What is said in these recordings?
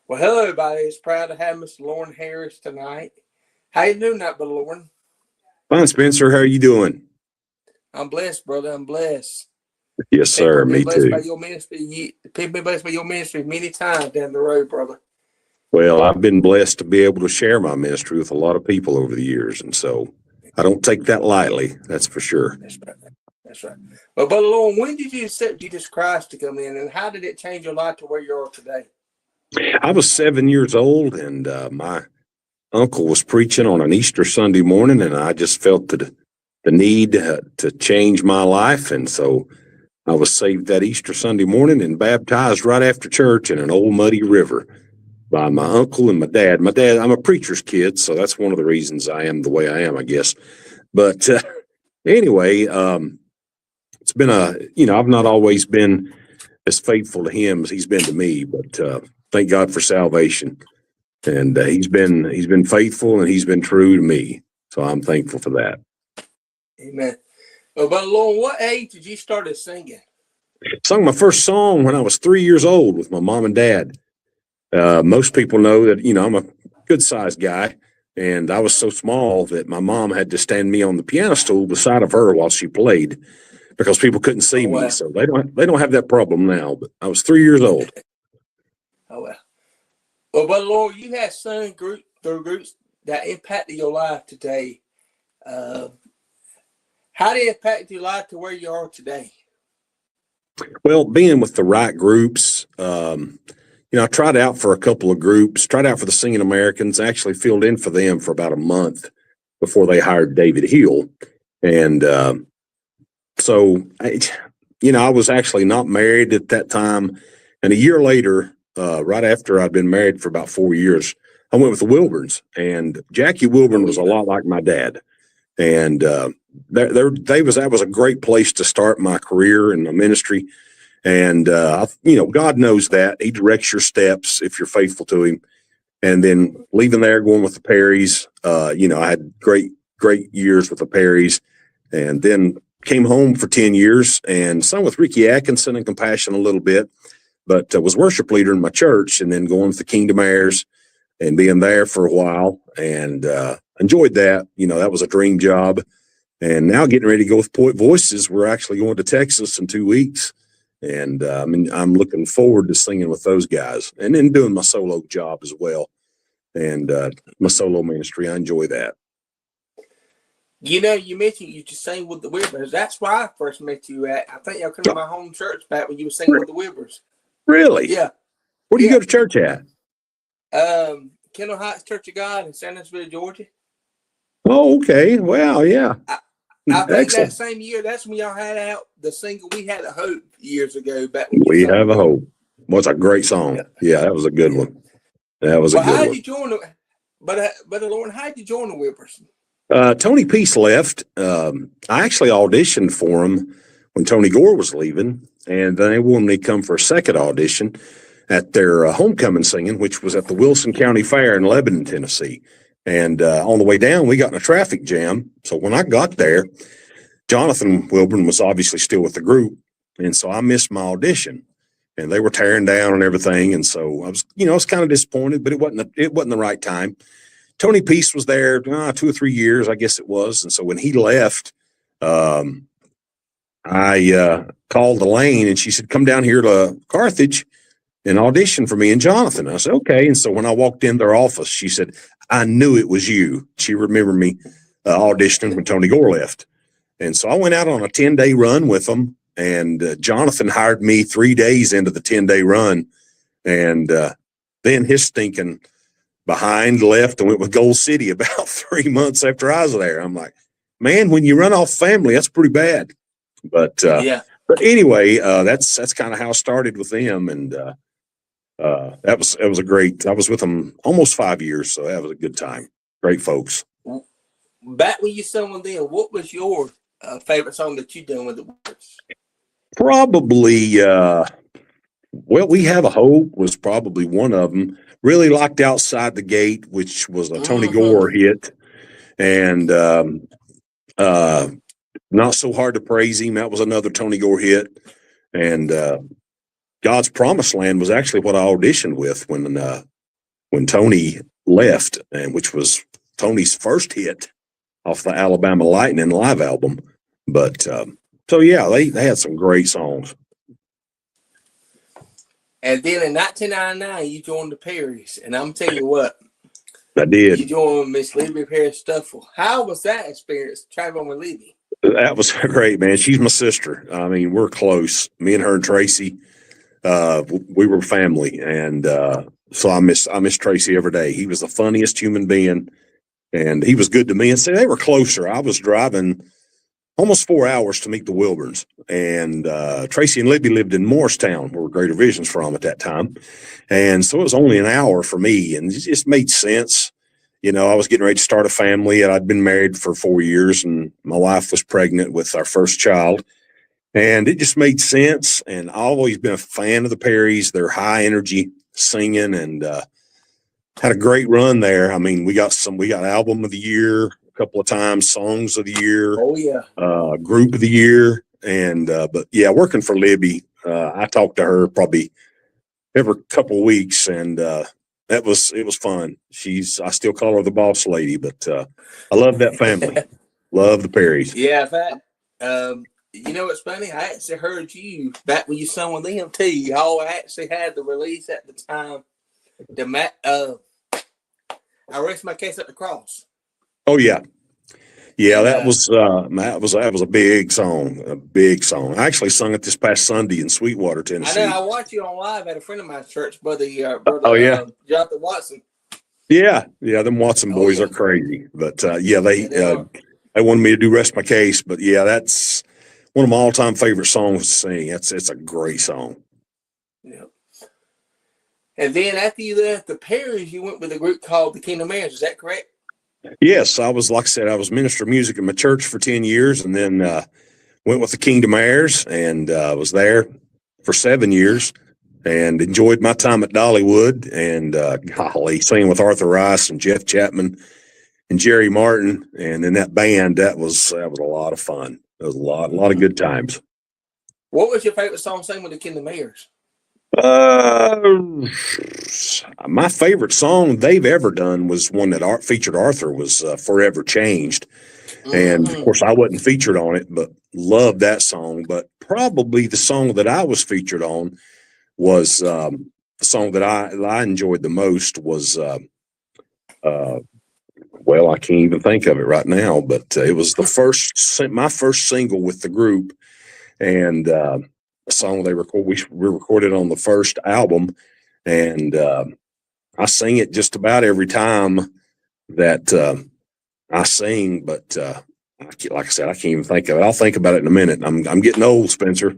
Well, hello, everybody. It's proud to have Mr. Loren Harris tonight. How you doing, that, Brother Loren? Fine, Spencer. How are you doing? I'm blessed, brother. I'm blessed. Yes, People sir. have been Me blessed by too. your ministry. People have been blessed by your ministry many times down the road, brother. Well, I've been blessed to be able to share my ministry with a lot of people over the years, and so I don't take that lightly. That's for sure. That's right. That's right. Well, Brother Loren, when did you accept Jesus Christ to come in, and how did it change your life to where you are today? I was 7 years old, and my uncle was preaching on an Easter Sunday morning, and I just felt the need to change my life, and so I was saved that Easter Sunday morning and baptized right after church in an old muddy river by my uncle and my dad. My dad, I'm a preacher's kid, so that's one of the reasons I am the way I am, I guess. But anyway, it's been I've not always been as faithful to him as he's been to me, but thank God for salvation. And he's been faithful and he's been true to me. So I'm thankful for that. Amen. Well, Brother Loren, what age did you start singing? Sung my first song when I was 3 years old with my mom and dad. Most people know that, I'm a good sized guy, and I was so small that my mom had to stand me on the piano stool beside of her while she played because people couldn't see me. So they don't have that problem now, but I was 3 years old. Oh, well. Well, Brother Loren, you have sung through groups that impacted your life today. How did it impact your life to where you are today? Well, being with the right groups, I tried out for a couple of groups, tried out for the Singing Americans, actually filled in for them for about a month before they hired David Hill. And I was actually not married at that time. And a year later, right after I'd been married for about 4 years, I went with the Wilburns. And Jackie Wilburn was a lot like my dad. And that was a great place to start my career and my ministry. And, God knows that. He directs your steps if you're faithful to him. And then leaving there, going with the Perrys, I had great years with the Perrys. And then came home for 10 years and sung with Ricky Atkinson and Compassion a little bit, but was worship leader in my church, and then going with the Kingdom Heirs and being there for a while, and enjoyed that. That was a dream job. And now getting ready to go with Point Voices. We're actually going to Texas in 2 weeks. And I'm looking forward to singing with those guys and then doing my solo job as well. And my solo ministry, I enjoy that. You mentioned you just sang with the Wilburns. That's where I first met you at. I think y'all come to my home church back when you were singing with the Wilburns. Really? Yeah. Where do you go to church at? Kendall Heights Church of God in Sandusville, Georgia. Oh, okay. Wow, yeah. I think that same year, that's when y'all had out the single "We Had a Hope" years ago. Back when We Have a Hope. What's a great song. Yeah, that was a good one. That was a good one. How did you join But Loren, how did you join the Wilburns? Tony Peace left. I actually auditioned for him when Tony Gore was leaving, and then they wanted me to come for a second audition at their homecoming singing, which was at the Wilson County Fair in Lebanon, Tennessee. And on the way down, we got in a traffic jam. So when I got there, Jonathan Wilburn was obviously still with the group, and so I missed my audition. And they were tearing down and everything, and so I was kind of disappointed, but it wasn't the right time. Tony Peace was there 2 or 3 years, I guess it was. And so when he left, I called Elaine, and she said, "Come down here to Carthage and audition for me and Jonathan." I said, "Okay." And so when I walked in their office, she said, "I knew it was you." She remembered me auditioning when Tony Gore left. And so I went out on a 10-day run with them, and Jonathan hired me 3 days into the 10-day run. And then his stinking behind left and went with Gold City about 3 months after I was there. I'm like, man, when you run off family, that's pretty bad. But But anyway, that's kind of how I started with them, and that was a great. I was with them almost 5 years, so that was a good time. Great folks. Back when you sung with them, what was your favorite song that you done with the Wilburns? Probably, We Have a Hope was probably one of them. Really liked Outside the Gate, which was a Tony Gore hit, and Not So Hard to Praise Him. That was another Tony Gore hit. And God's Promised Land was actually what I auditioned with when when Tony left, and which was Tony's first hit off the Alabama Lightning live album. But so yeah, they had some great songs. And then in 1999, you joined the Perrys, and I'm telling you what, I did. you joined Miss Libby Perry Stuffle. How was that experience traveling with Libby? That was great, man. She's my sister. I mean, we're close. Me and her and Tracy, we were family, and so I miss Tracy every day. He was the funniest human being, and he was good to me. And so they were closer. I was driving almost 4 hours to meet the Wilburns, and Tracy and Libby lived in Morristown, where Greater Vision's from at that time, and so it was only an hour for me, and it just made sense. You know, I was getting ready to start a family, and I'd been married for 4 years, and my wife was pregnant with our first child. And it just made sense. And I've always been a fan of the Perrys. They're high energy singing, and had a great run there. I mean, we got album of the year a couple of times, songs of the year, Oh yeah, group of the year. And, but yeah, working for Libby, I talked to her probably every couple of weeks, and, it was fun. I still call her the boss lady, but I love that family. Love the Perrys. yeah. In fact, you know what's funny? I actually heard you back when you sung with them too. Y'all actually had the release at the time. I rest my case at the cross. Oh yeah, yeah. That was a big song. A big song. I actually sung it this past Sunday in Sweetwater, I Tennessee. know. I watched you on live at a friend of my church, brother. Oh yeah. Jonathan Watson. Yeah, them Watson boys yeah. are crazy. But yeah, they are. they wanted me to do Rest My Case. But yeah, that's one of my all-time favorite songs to sing. It's a great song. Yeah. And then after you left the Perrys, you went with a group called the Kingdom Heirs. Is that correct? Yes, I was, like I said, I was minister of music in my church for 10 years, and then went with the Kingdom Heirs, and was there for 7 years, and enjoyed my time at Dollywood, and golly, singing with Arthur Rice and Jeff Chapman and Jerry Martin, and in that band, that was a lot of fun. It was a lot of good times. What was your favorite song sing with the Kingdom Heirs? My favorite song they've ever done was one that featured Arthur, was Forever Changed. And of course I wasn't featured on it, but loved that song. But probably the song that I was featured on was the song that I enjoyed the most was well, I can't even think of it right now, but it was my first single with the group, and a song we recorded on the first album, and I sing it just about every time that I sing, but like I said, I can't even think of it. I'll think about it in a minute. I'm getting old, Spencer.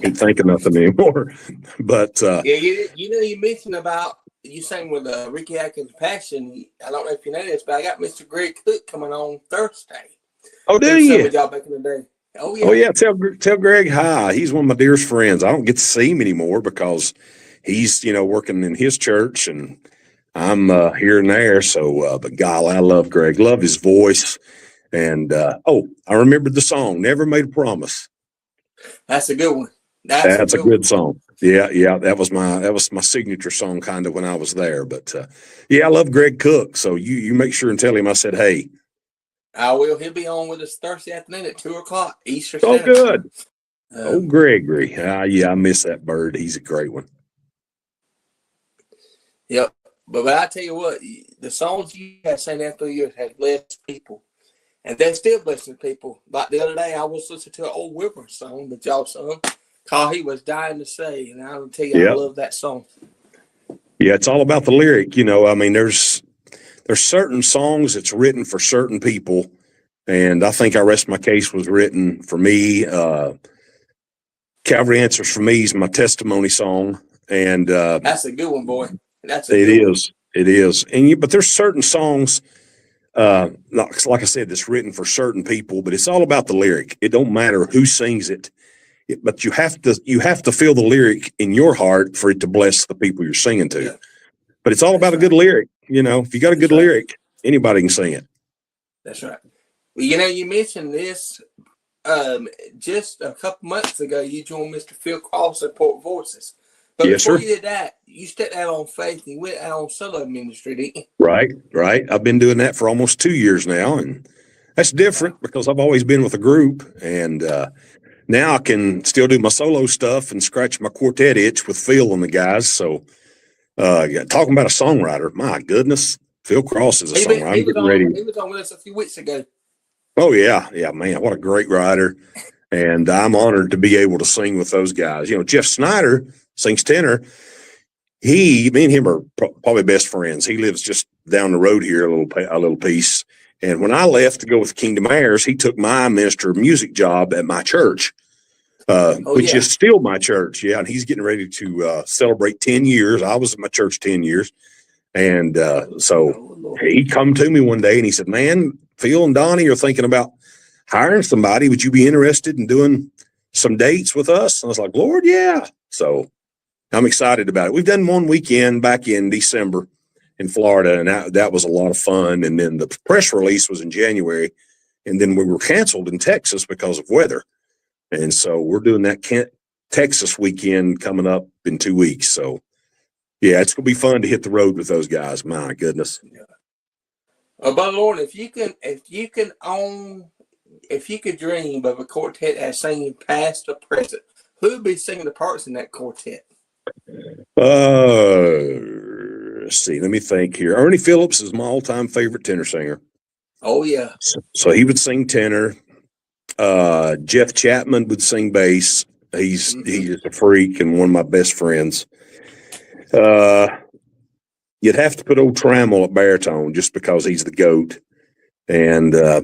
Can't think of nothing anymore. But yeah, you mentioned about you sang with Ricky Atkins Passion. I don't know if you know this, but I got Mr. Greg Cook coming on Thursday. Oh, do you? With y'all back in the day. Oh yeah. Oh yeah. Tell Greg hi. He's one of my dearest friends. I don't get to see him anymore because he's working in his church, and I'm here and there. So, but golly, I love Greg. Love his voice. And I remembered the song "Never Made a Promise." That's a good one. That's a good song. Yeah, that was my signature song kind of when I was there. But yeah, I love Greg Cook. So you make sure and tell him I said hey. I will. He'll be on with us Thursday afternoon at 2:00 Eastern. Oh, good. Gregory. Yeah, I miss that bird. He's a great one. Yep. But I tell you what, the songs you have sang down through the years have blessed people. And they're still blessing people. Like the other day, I was listening to an old Wilburn song that y'all sung called He Was Dying to Say. And I'll tell you, I love that song. Yeah, it's all about the lyric. I mean, there's certain songs that's written for certain people. And I think I Rest My Case was written for me. Calvary Answers for Me is my testimony song. And that's a good one, boy. It is. And but there's certain songs, like I said, that's written for certain people, but it's all about the lyric. It don't matter who sings it, but you have to feel the lyric in your heart for it to bless the people you're singing to. Yeah. But it's all about a good lyric. If you got a good lyric, anybody can sing it. That's right. Well, you mentioned this just a couple months ago. You joined Mr. Phil Cross at Port Voices. But Yes, before sir. you did that, you stepped out on faith and you went out on solo ministry, didn't you? Right. I've been doing that for almost 2 years now, and that's different because I've always been with a group, and now I can still do my solo stuff and scratch my quartet itch with Phil and the guys. So, talking about a songwriter, my goodness, Phil Cross is a songwriter. I'm getting ready. He was on with us a few weeks ago. Oh yeah, man, what a great writer, and I'm honored to be able to sing with those guys. You know, Jeff Snyder sings tenor. Me and him are probably best friends. He lives just down the road here, a little piece. And when I left to go with Kingdom Heirs, he took my minister of music job at my church, which is still my church. Yeah, and he's getting ready to celebrate 10 years. I was at my church 10 years. And so he come to me one day and he said, man, Phil and Donnie are thinking about hiring somebody. Would you be interested in doing some dates with us? And I was like, Lord, yeah. So I'm excited about it. We've done one weekend back in December in Florida, and that was a lot of fun. And then the press release was in January, and then we were canceled in Texas because of weather. And so we're doing that Texas weekend coming up in 2 weeks. So yeah, it's gonna be fun to hit the road with those guys. My goodness. But Lord, if you could dream of a quartet as singing past or present, who would be singing the parts in that quartet? Let's see. Let me think here. Ernie Phillips is my all-time favorite tenor singer. Oh yeah. So he would sing tenor. Jeff Chapman would sing bass. He's a freak and one of my best friends. You'd have to put old Trammell at baritone just because he's the GOAT. And I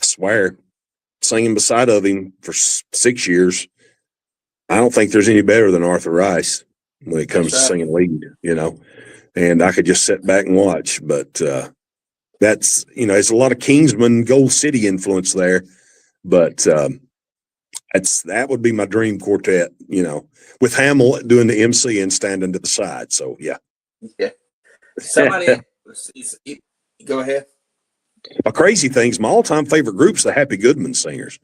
swear, singing beside of him for 6 years, I don't think there's any better than Arthur Rice when it comes to singing lead, you know. And I could just sit back and watch. But that's, it's a lot of Kingsman, Gold City influence there. But that would be my dream quartet, with Hamill doing the MC and standing to the side. So, yeah. Yeah. Somebody, go ahead. A crazy thing's my all-time favorite group's the Happy Goodman Singers.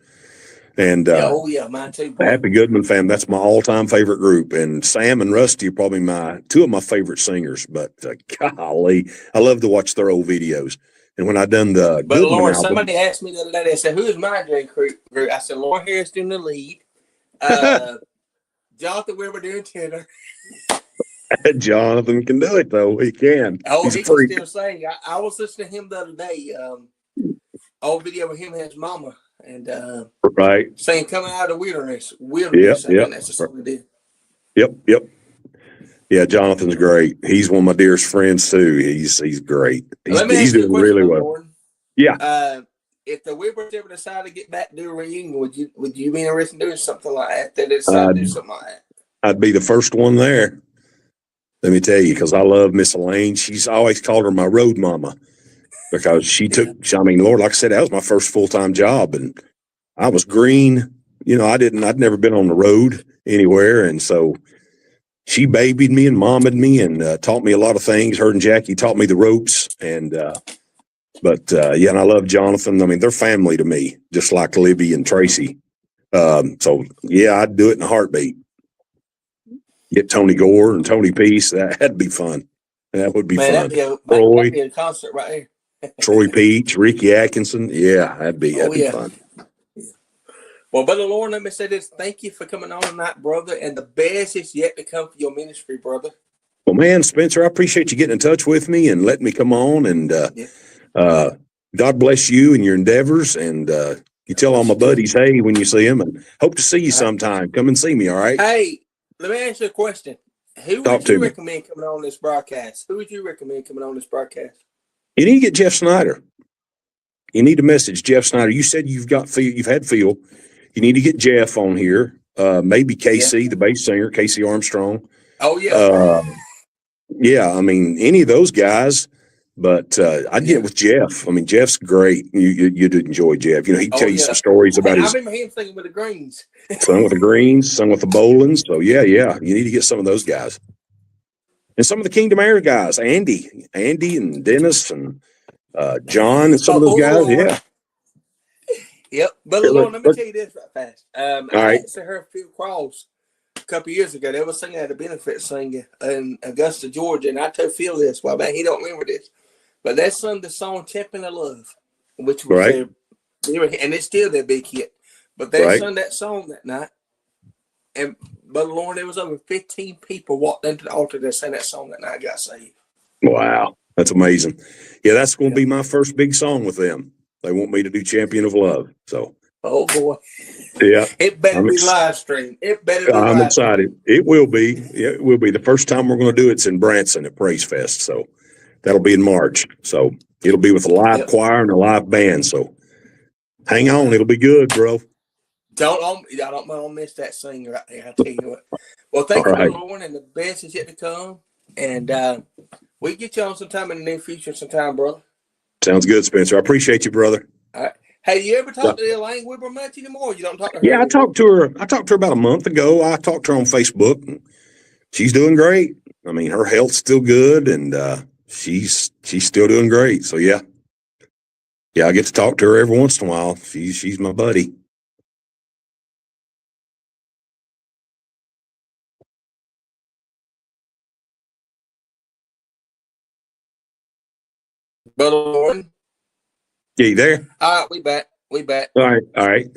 And mine too. The Happy Goodman family, that's my all-time favorite group. And Sam and Rusty are probably two of my favorite singers. But golly, I love to watch their old videos. And when I done the But Goodman Loren, album, somebody asked me the other day, they said, who is my dream group? I said, Loren Harris doing the lead. Jonathan Weber doing tenor. Jonathan can do it, though. He can. Oh, He's he a freak. can still sing. I was listening to him the other day. Old video with him and his mama, and saying "Coming Out of the Wilderness." Yep. That's a song they did. Yep. Yeah, Jonathan's great. He's one of my dearest friends too. He's great. He's doing really well. Lauren. Yeah. If the Webbers ever decide to get back to do a reunion, would you be interested in doing something like that? They decide to do something like that. I'd be the first one there. Let me tell you, because I love Miss Elaine. She's always called her my road mama because Lord, like I said, that was my first full-time job, and I was green. I'd never been on the road anywhere, and so she babied me and mommed me and taught me a lot of things. Her and Jackie taught me the ropes, and and I love Jonathan. I mean, they're family to me, just like Libby and Tracy. So yeah, I'd do it in a heartbeat. Get Tony Gore and Tony Peace. That'd be fun. That would be fun. That'd be a concert right there. Troy Peach, Ricky Atkinson. Yeah, that'd be fun. Well, Brother Loren, let me say this. Thank you for coming on tonight, brother. And the best is yet to come for your ministry, brother. Well, man, Spencer, I appreciate you getting in touch with me and letting me come on. And God bless you and your endeavors. And you tell all my buddies, hey, when you see them, and hope to see you sometime. Come and see me, all right? Hey. Let me ask you a question. Who would you recommend coming on this broadcast? You need to get Jeff Snyder. You need to message Jeff Snyder. You said you've had Phil. You need to get Jeff on here. Maybe Casey, the bass singer, Casey Armstrong. Oh, yeah. Yeah, I mean, any of those guys. But I'd get with Jeff. I mean, Jeff's great. You'd enjoy Jeff. He'd tell you some stories about I remember him singing with the Greens. Sung with the Greens, sung with the Bolins. So, yeah. You need to get some of those guys. And some of the Kingdom Air guys, Andy and Dennis and John and some of those guys, yeah. Yep. But Lord, let me tell you this right fast. I actually heard Phil Cross couple of years ago. They were singing at a benefit singing in Augusta, Georgia, and I told Phil this. Well, man, he don't remember this, but they sung the song "Champion of Love," which was Right. and it's still their big hit. But they Right. sung that song that night, and Brother Loren, there was over 15 people walked into the altar that sang that song that night. Got saved. Wow, that's amazing. Yeah, that's going to be my first big song with them. They want me to do "Champion of Love," so. Oh boy. Yeah. It better be live streamed. It better be I'm live excited. It will be. It will be. The first time we're going to do it's in Branson at Praise Fest. So that'll be in March. So it'll be with a live choir and a live band. So hang on. It'll be good, bro. I don't miss that singer right there. I tell you what. Well, thank you, Brother Loren, and the best is yet to come. And we get you on sometime in the near future, sometime, brother. Sounds good, Spencer. I appreciate you, brother. All right. Hey, you ever talk to Elaine Wilbur much anymore? You don't talk to her? Yeah, I talked to her about a month ago. I talked to her on Facebook. And she's doing great. I mean, her health's still good, and she's still doing great. So yeah, I get to talk to her every once in a while. She's my buddy. Brother Loren? Yeah, you there? All right, we back. All right.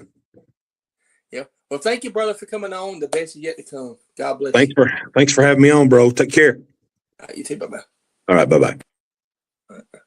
Yeah. Well, thank you, brother, for coming on. The best is yet to come. God bless you. Thanks for having me on, bro. Take care. All right, you too. Bye-bye. All right, bye-bye. All right.